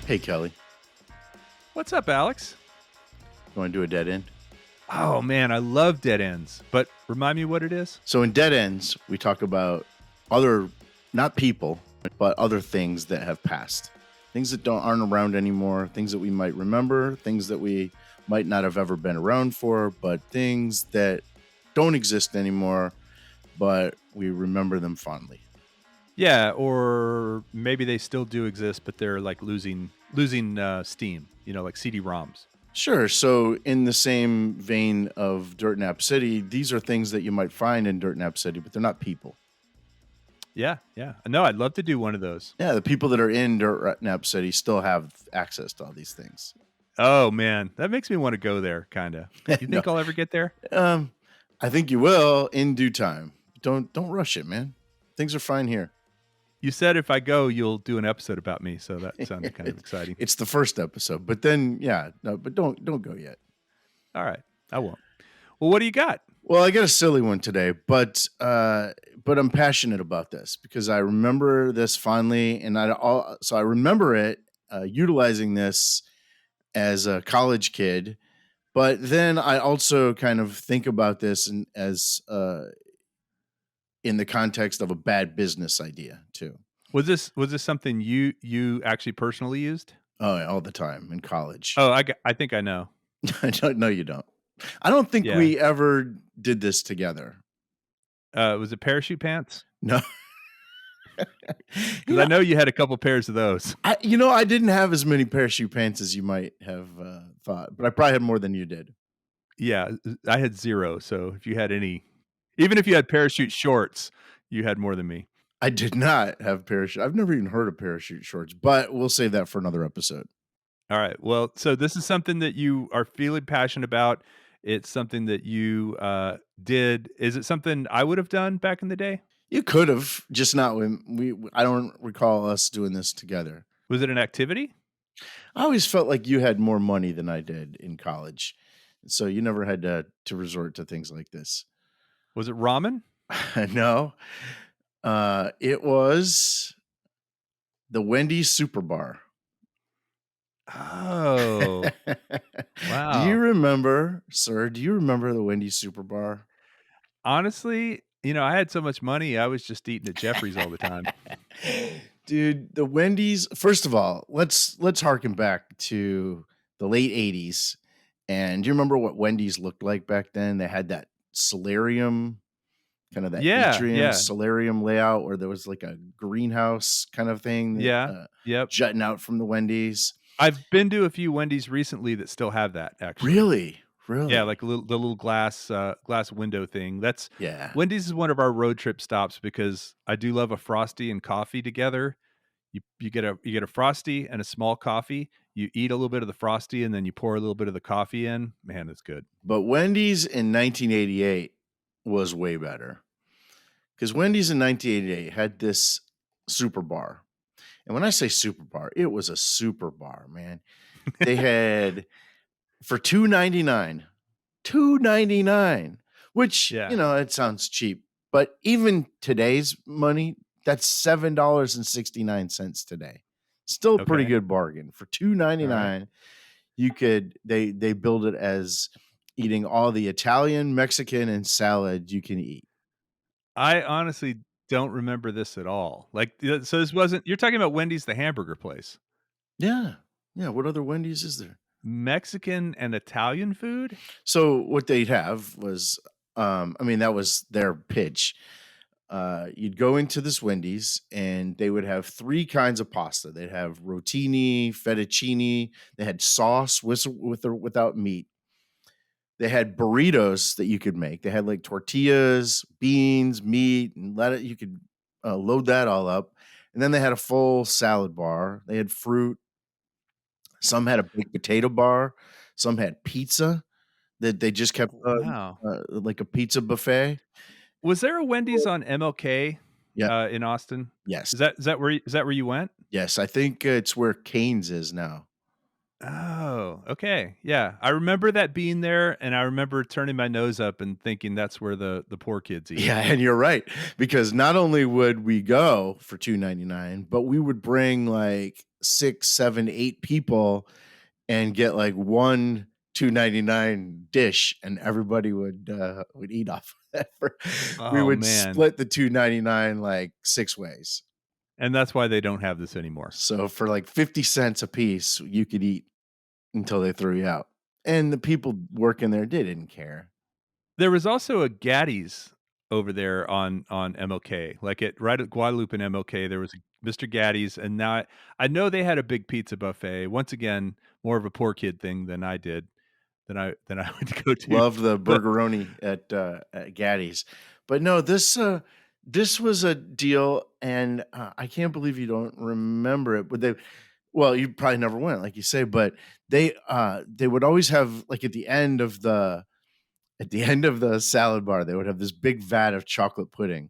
Hey, Kelly, What's up, Alex? you want to do a dead end? Oh man, I love dead ends. But remind me what it is? So, in dead ends, we talk about other, not people, but other things that have passed, things that aren't around anymore, things that we might remember, things that we might not have ever been around for, but things that don't exist anymore, but we remember them fondly. Yeah, or maybe they still do exist, but they're like losing steam. Like CD-ROMs. Sure. So, in the same vein of Dirt Nap City, these are things that you might find in Dirt Nap City, but they're not people. Yeah, yeah. No, I'd love to do one of those. Yeah, the people that are in Dirt Nap City still have access to all these things. Oh man, that makes me want to go there. Kind of. You No, think I'll ever get there? um, I think you will in due time. Don't rush it, man. Things are fine here. You said if I go, you'll do an episode about me, so that sounded kind of exciting. It's the first episode, but then yeah, no, but don't go yet. All right, I won't. Well, what do you got? Well, I got a silly one today, but I'm passionate about this because I remember this fondly, and so I remember it utilizing this as a college kid. But then I also kind of think about this as in the context of a bad business idea too. Was this something you actually personally used? Oh, yeah, all the time in college. Oh, I think I know. No, you don't. I don't think Yeah. we ever did this together. Was it parachute pants? No. Because I know you had a couple pairs of those. I didn't have as many parachute pants as you might have thought, but I probably had more than you did. Yeah, I had 0, so if you had any even if you had parachute shorts, you had more than me. I did not have parachute. I've never even heard of parachute shorts, but we'll save that for another episode. Alright, well, so this is something that you are feeling passionate about. It's something that you, did. Is it something I would have done back in the day? You could have, just not when I don't recall us doing this together. Was it an activity? I always felt like you had more money than I did in college. So you never had to resort to things like this. Was it ramen? No. It was the Wendy Super Bar. Oh, Do you wow. remember, sir? Do you remember the Wendy Super Bar? Honestly, I had so much money, I was just eating at Jeffrey's all the time. Dude, the Wendy's, first of all, let's harken back to the late 80s. And do you remember what Wendy's looked like back then? They had that solarium, kind of that Yeah, atrium yeah, solarium layout where there was like a greenhouse kind of thing that yeah, yep. jutting out from the Wendy's. I've been to a few Wendy's recently that still have that, actually. Really? Yeah, Really? like the little glass window thing. That's Yeah. Wendy's is one of our road trip stops because I do love a Frosty and coffee together. You get a Frosty and a small coffee. You eat a little bit of the Frosty, and then you pour a little bit of the coffee in. Man, it's good. But Wendy's in 1988 was way better because Wendy's in 1988 had this super bar. And when I say super bar, it was a super bar, man. They had for $2.99, which, Yeah. it sounds cheap, but even today's money, that's $7.69 today. Still a pretty Okay. good bargain. For All right. $2.99, they build it as eating all the Italian, Mexican, and salad you can eat. I honestly don't remember this at all. Like, so this wasn't. You're talking about Wendy's, the hamburger place. Yeah. Yeah. What other Wendy's is there? Mexican and Italian food? So what they'd have was, that was their pitch. You'd go into this Wendy's and they would have three kinds of pasta. They'd have rotini, fettuccine. They had sauce with or without meat. They had burritos that you could make. They had like tortillas, beans, meat, and let it. You could load that all up. And then they had a full salad bar. They had fruit. Some had a baked potato bar. Some had pizza that they just kept Wow. like a pizza buffet. Was there a Wendy's on MLK, Yeah. in Austin? Yes. Is that where you went? Yes. I think it's where Canes is now. Oh, okay. Yeah. I remember that being there, and I remember turning my nose up and thinking that's where the poor kids eat. Yeah, and you're right because not only would we go for $2.99, but we would bring like six, seven, 8 people and get like one 2.99 dish, and everybody would eat off of that. We Oh, would man. split the 2.99 like 6 ways. And that's why they don't have this anymore. So for like 50 cents a piece, you could eat until they threw you out. And the people working there, they didn't care. There was also a Gaddy's over there on MLK, like, right at Guadalupe and MLK, there was a Mr. Gaddy's, and now I know they had a big pizza buffet. Once again, more of a poor kid thing than I did, than I went to go to, Loved the but burgeroni at Gaddy's. But no, this was a deal, and I can't believe you don't remember it. But well, you probably never went, like you say, but they would always have like at the end of the salad bar, they would have this big vat of chocolate pudding.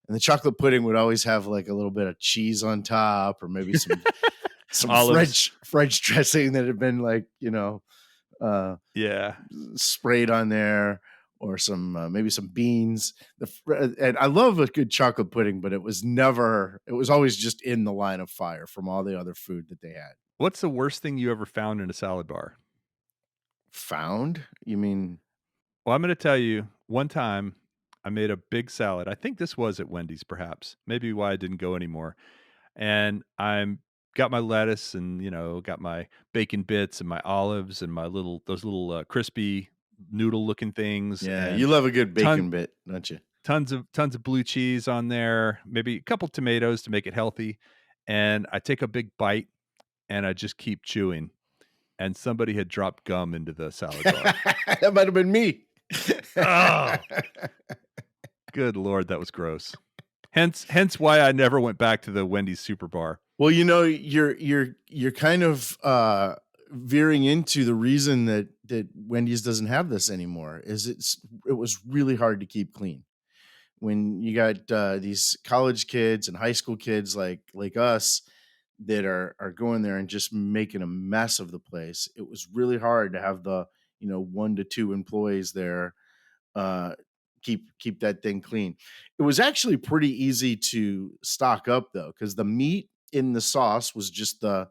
And the chocolate pudding would always have like a little bit of cheese on top, or maybe some olives. French dressing that had been like, uh Yeah. sprayed on there, or some maybe some beans. And I love a good chocolate pudding, but it was always just in the line of fire from all the other food that they had. What's the worst thing you ever found in a salad bar? Found? You mean? Well, I'm gonna tell you, one time, I made a big salad. I think this was at Wendy's, perhaps, maybe why I didn't go anymore. And I'm got my lettuce and, got my bacon bits and my olives and my those little, crispy noodle looking things Yeah, and you love a good ton bacon bit, don't you? tons of blue cheese on there, maybe a couple tomatoes to make it healthy, and I take a big bite, and I just keep chewing, and somebody had dropped gum into the salad bar. That might have been me. Oh, good lord, that was gross. Hence why I never went back to the Wendy's super bar. Well, you're kind of veering into the reason that Wendy's doesn't have this anymore. It was really hard to keep clean when you got these college kids and high school kids like us that are going there and just making a mess of the place. It was really hard to have the 1 to 2 employees there uh keep that thing clean. It was actually pretty easy to stock up though, because the meat in the sauce was just the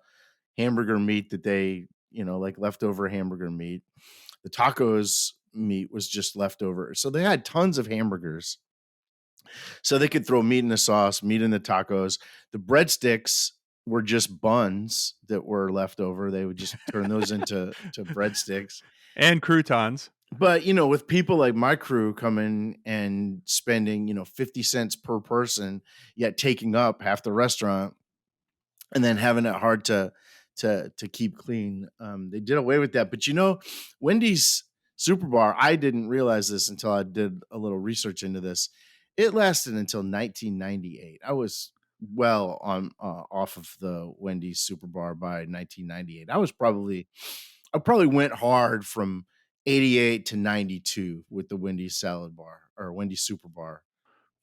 hamburger meat that they, like leftover hamburger meat. The tacos meat was just leftover, so they had tons of hamburgers, so they could throw meat in the sauce, meat in the tacos. The breadsticks were just buns that were left over. They would just turn those into breadsticks. And croutons. But, with people like my crew coming and spending, 50 cents per person, yet taking up half the restaurant and then having it hard to keep clean. They did away with that. But Wendy's Super Bar, I didn't realize this until I did a little research into this. It lasted until 1998. I was well on off of the Wendy's Super Bar by 1998. I probably went hard from 88 to 92 with the Wendy's salad bar or Wendy's Super Bar.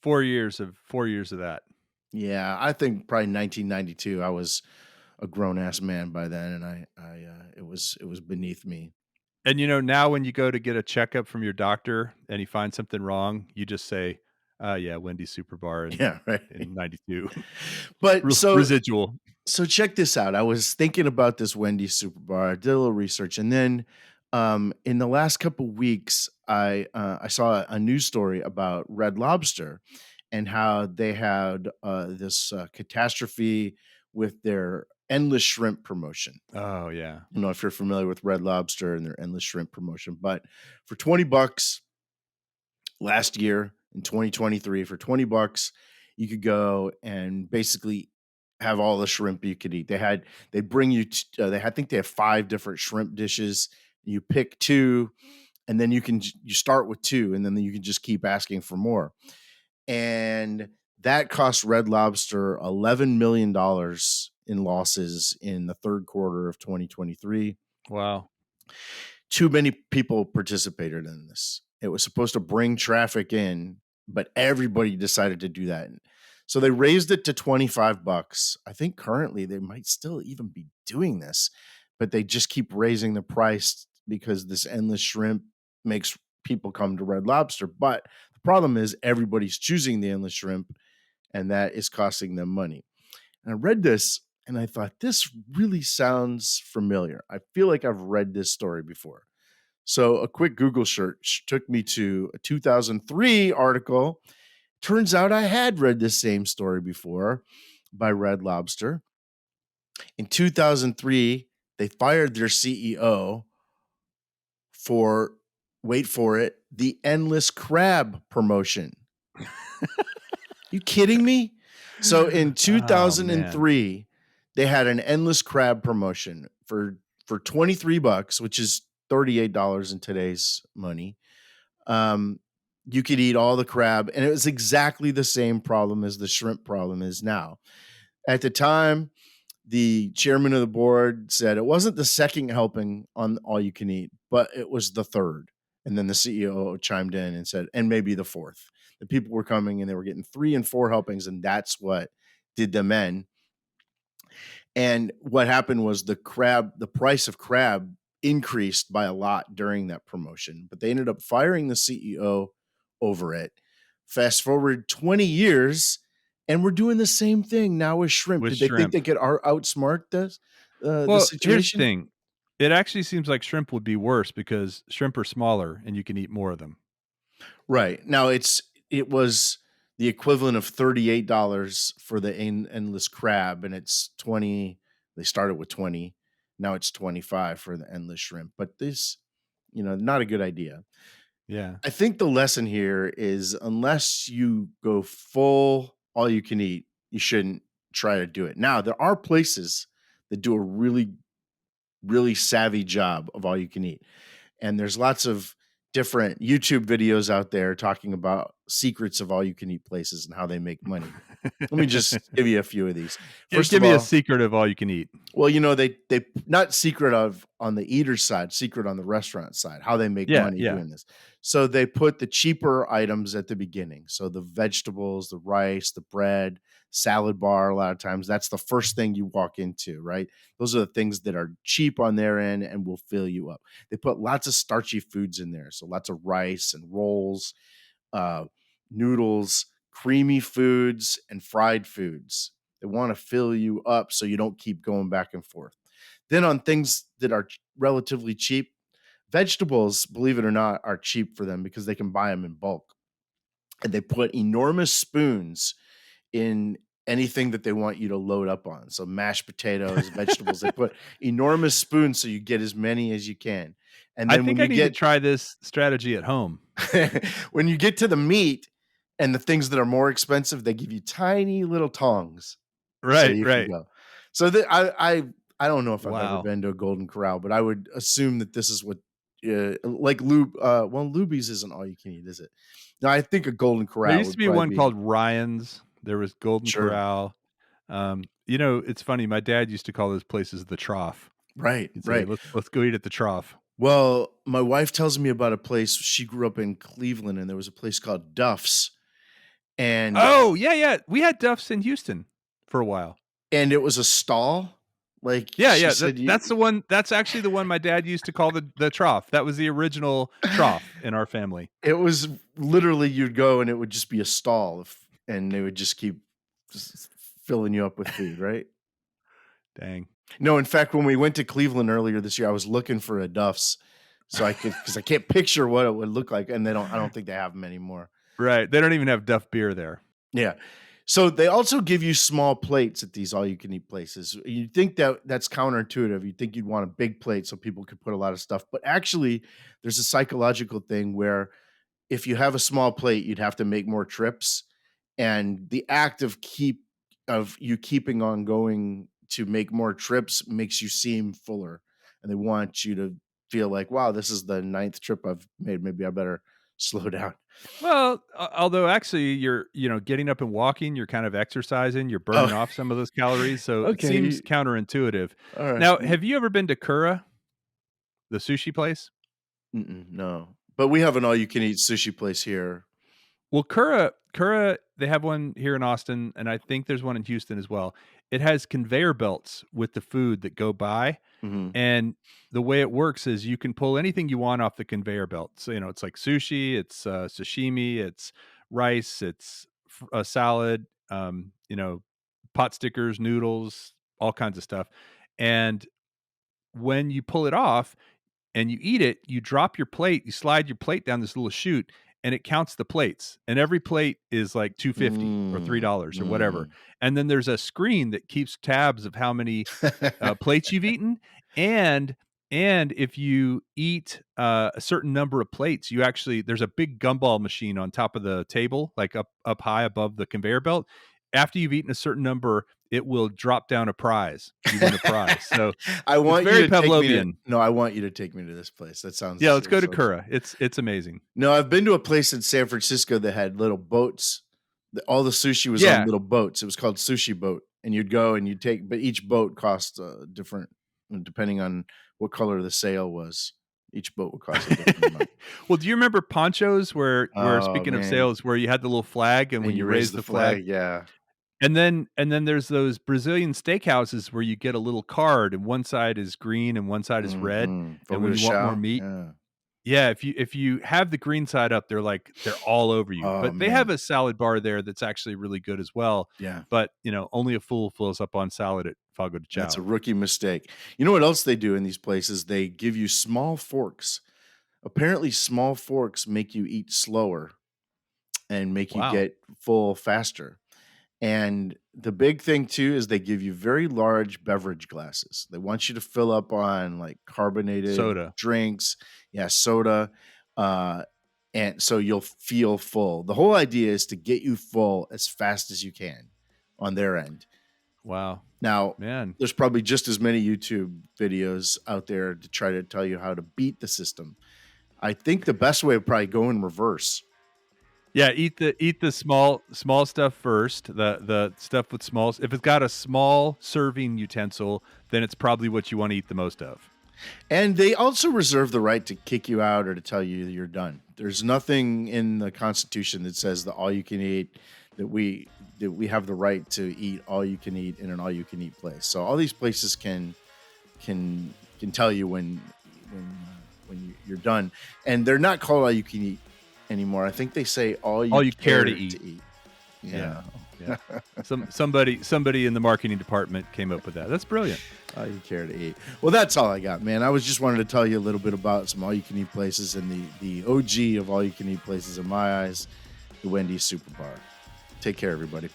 4 years of that. Yeah, I think probably 1992. I was a grown ass man by then, and it was beneath me. And, now when you go to get a checkup from your doctor and you find something wrong, you just say, yeah, Wendy's super bar Yeah, right. in 92." But Residual. so check this out. I was thinking about this Wendy's Super Bar. I did a little research, and then in the last couple weeks, I saw a news story about Red Lobster and how they had this catastrophe with their endless shrimp promotion. Oh, yeah. I don't know if you're familiar with Red Lobster and their endless shrimp promotion, but for $20 last year in 2023, for $20, you could go and basically have all the shrimp you could eat. They bring you, I think they have 5 different shrimp dishes. You pick two, and then you start with two, and then you can just keep asking for more. And that cost Red Lobster $11 million in losses in the third quarter of 2023. Wow. Too many people participated in this. It was supposed to bring traffic in, but everybody decided to do that. So they raised it to $25. I think currently they might still even be doing this, but they just keep raising the price because this endless shrimp makes people come to Red Lobster. But the problem is everybody's choosing the endless shrimp, and that is costing them money. And I read this, And I thought, this really sounds familiar. I feel like I've read this story before. So a quick Google search took me to a 2003 article. Turns out I had read this same story before by Red Lobster. In 2003, they fired their CEO for, wait for it, the endless crab promotion. You kidding me? So in Oh, man. 2003, they had an endless crab promotion for 23 bucks, which is $38 in today's money. Um, you could eat all the crab, and it was exactly the same problem as the shrimp problem is now. At the time, the chairman of the board said it wasn't the second helping on all you can eat, but it was the third. And then the CEO chimed in and said, and maybe the fourth. The people were coming and they were getting 3 and 4 helpings, and that's what did them in. And what happened was the price of crab increased by a lot during that promotion, but they ended up firing the CEO over it. Fast forward 20 years, and we're doing the same thing now with shrimp. With Did they think they shrimp. could outsmart this, the Well, here's the situation? thing. It actually seems like shrimp would be worse because shrimp are smaller and you can eat more of them. Right. Now it was the equivalent of $38 for the endless crab, and it's 20. They started with 20. Now it's 25 for the endless shrimp. But this, not a good idea. Yeah. I think the lesson here is unless you go full all you can eat, you shouldn't try to do it. Now, there are places that do a really, really savvy job of all you can eat. And there's lots of different YouTube videos out there talking about secrets of all you can eat places and how they make money. Let me just give you a few of these. First Give of me a all, secret of all you can eat. well, they not secret of on the eater side, secret on the restaurant side, how they make Yeah, money yeah. doing this. So they put the cheaper items at the beginning. So the vegetables, the rice, the bread, salad bar, a lot of times that's the first thing you walk into, right? Those are the things that are cheap on their end and will fill you up. They put lots of starchy foods in there. So lots of rice and rolls, uh, noodles, creamy foods, and fried foods. They want to fill you up so you don't keep going back and forth. Then on things that are relatively cheap, vegetables, believe it or not, are cheap for them because they can buy them in bulk. And they put enormous spoons in anything that they want you to load up on. So mashed potatoes, vegetables, they put enormous spoons so you get as many as you can. And I then when think I you need to get try this strategy at home. when you get to the meat and the things that are more expensive, they give you tiny little tongs so Right, you can right. go. So I don't know if I've ever Wow. been to a Golden Corral, but I would assume that this is what like well, Luby's isn't all you can eat, is it? No, I think a Golden There Corral used to would be probably one be called Ryan's. There was Golden sure. Corral. It's funny, my dad used to call those places the Trough. Right, He'd say, right. "Let's go eat at the Trough." Well, my wife tells me about a place. She grew up in Cleveland, and there was a place called Duff's, and Oh, yeah, yeah. We had Duff's in Houston for a while. it was a stall. Like Yeah, she yeah, said, that's you the one that's actually the one my dad used to call the Trough. That was the original Trough in our family. it was literally you'd go and it would just be a stall, and they would just keep just filling you up with food, right? Dang. No, in fact, when we went to Cleveland earlier this year, I was looking for a Duff's so I could because I can't picture what it would look like, and I don't think they have them anymore. Right, they don't even have Duff beer there. Yeah. So they also give you small plates at these all you can eat places. You'd think that that's counterintuitive. You'd think you'd want a big plate so people could put a lot of stuff. But actually, there's a psychological thing where if you have a small plate, you'd have to make more trips. And the act of you keeping on going to make more trips makes you seem fuller. And they want you to feel like, wow, this is the ninth trip I've made. Maybe I better slow down. Well, although actually getting up and walking, you're kind of exercising, you're burning Oh, off some of those calories, so it seems okay. counterintuitive. All right. Now, have you ever been to Kura, the sushi place? Mm-mm, no, but we have an all-you-can-eat sushi place here. Well, Kura, they have one here in Austin, and I think there's one in Houston as well. It has conveyor belts with the food that go by, Mhm. and the way it works is you can pull anything you want off the conveyor belt. So, it's like sushi, it's sashimi, it's rice, it's a salad, pot stickers, noodles, all kinds of stuff. And when you pull it off and you eat it, you drop your plate, you slide your plate down this little chute, and it counts the plates. And every plate is like 250 or Mm, $3 or whatever. mm. And then there's a screen that keeps tabs of how many plates you've eaten, and if you eat a certain number of plates, you actually there's a big gumball machine on top of the table, like up high above the conveyor belt. After you've eaten a certain number, it will drop down a prize. You win a prize. So I it's want you very to take me to Pavlovian. no, I want you to take me to this place. That Yeah, sounds let's go to so Kura. fun. It's amazing. No, I've been to a place in San Francisco that had little boats. All the sushi was on Yeah. little boats. It was called Sushi Boat, and you'd go and you'd take, but each boat cost different, depending on what color the sail was. Each boat would cost a different amount. Well, do you remember Ponchos where Oh speaking of man, sales, where you had the little flag and and when you you raise raise the the flag. flag, yeah. And then there's those Brazilian steakhouses where you get a little card and one side is green and one side is red. And Fogo when de you want more chão, meat, yeah. yeah, if you have the green side up, they're all over you. Oh But they have man, a salad bar there that's actually really good as well. yeah. But only a fool fills up on salad at Fogo de That's a Chao. rookie mistake. You know what else they do in these places? They give you small forks. Apparently, small forks make you eat slower and make you Wow. get full faster. And the big thing too is they give you very large beverage glasses. They want you to fill up on like carbonated Soda. drinks, yeah, soda, uh, and so you'll feel full. The whole idea is to get you full as fast as you can on their end. Wow. Now, Man. there's probably just as many YouTube videos out there to try to tell you how to beat the system. I think the best way would probably go in reverse. Yeah, eat the small stuff first. The stuff with small. If it's got a small serving utensil, then it's probably what you want to eat the most of. And they also reserve the right to kick you out or to tell you you're done. There's nothing in the Constitution that says that all you can eat, that we have the right to eat all you can eat in an all you can eat place. So all these places can tell you when you're done, and they're not called all you can eat anymore. I think they say all you care to to eat. eat. Yeah. Yeah. Somebody in the marketing department came up with that. That's brilliant. All you care to eat. Well, that's all I got, man. I was just wanted to tell you a little bit about some all you can eat places and the OG of all you can eat places in my eyes, the Wendy's Super Bar. Take care, everybody.